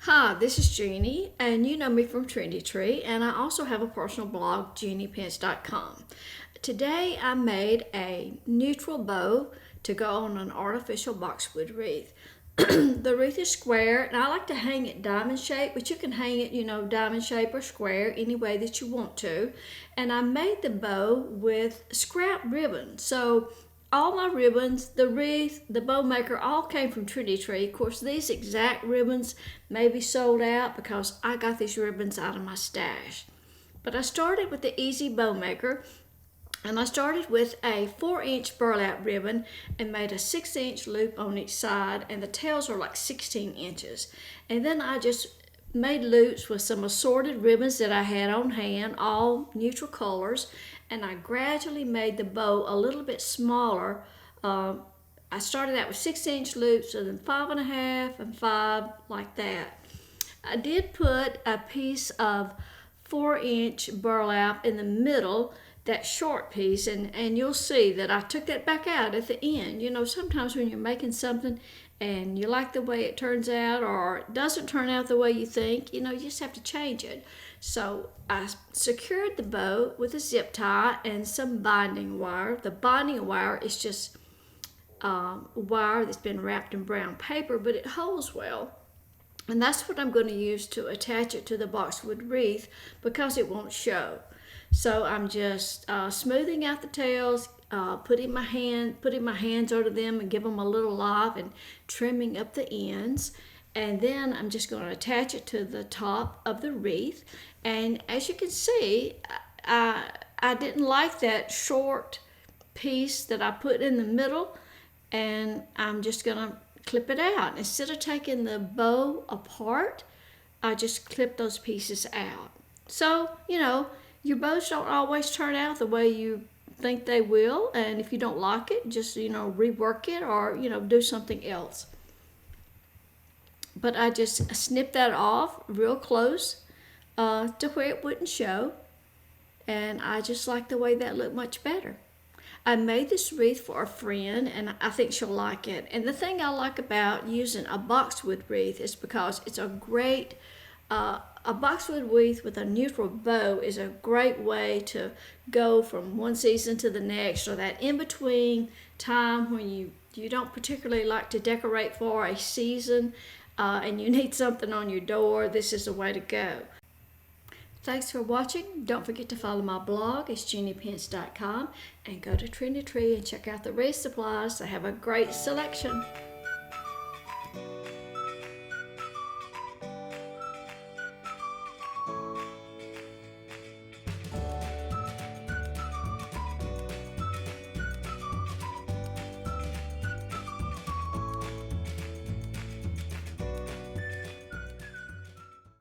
Hi, this is Jeannie, and you know me from Trendy Tree, and I also have a personal blog, jeanniepence.com. Today I made a neutral bow to go on an artificial boxwood wreath. The wreath is square, and I like to hang it diamond shape, but you can hang it, diamond shape or square, any way that you want to. And I made the bow with scrap ribbon. So all my ribbons, the wreath, the bow maker, all came from Trendy Tree. Of course, these exact ribbons may be sold out because I got these ribbons out of my stash. But I started with the EZ Bowmaker, and I started with a 4-inch burlap ribbon and made a 6-inch loop on each side, and the tails are like 16 inches. And then I just made loops with some assorted ribbons that I had on hand, all neutral colors, and I gradually made the bow a little bit smaller. I started out with 6-inch loops, and then 5.5 and 5, like that. I did put a piece of 4-inch burlap in the middle, that short piece, and you'll see that I took that back out at the end. Sometimes when you're making something and you like the way it turns out, or it doesn't turn out the way you think, you just have to change it. So I secured the bow with a zip tie and some binding wire. The binding wire is just wire that's been wrapped in brown paper, but it holds well. And that's what I'm going to use to attach it to the boxwood wreath because it won't show. So I'm just smoothing out the tails, putting my hands under them and give them a little life, and trimming up the ends. And then I'm just going to attach it to the top of the wreath. And as you can see, I didn't like that short piece that I put in the middle, and I'm just going to clip it out. Instead of taking the bow apart, I just clip those pieces out. So, your bows don't always turn out the way you think they will, and if you don't like it, just, rework it or, do something else. But I just snipped that off real close to where it wouldn't show, and I just like the way that looked much better. I made this wreath for a friend, and I think she'll like it. And the thing I like about using a boxwood wreath is because it's a great, a boxwood wreath with a neutral bow is a great way to go from one season to the next, or that in-between time when you don't particularly like to decorate for a season and you need something on your door. This is the way to go. Thanks for watching. Don't forget to follow my blog. It's jeanniepence.com, and go to Trendy Tree and check out the wreath supplies. They have a great selection.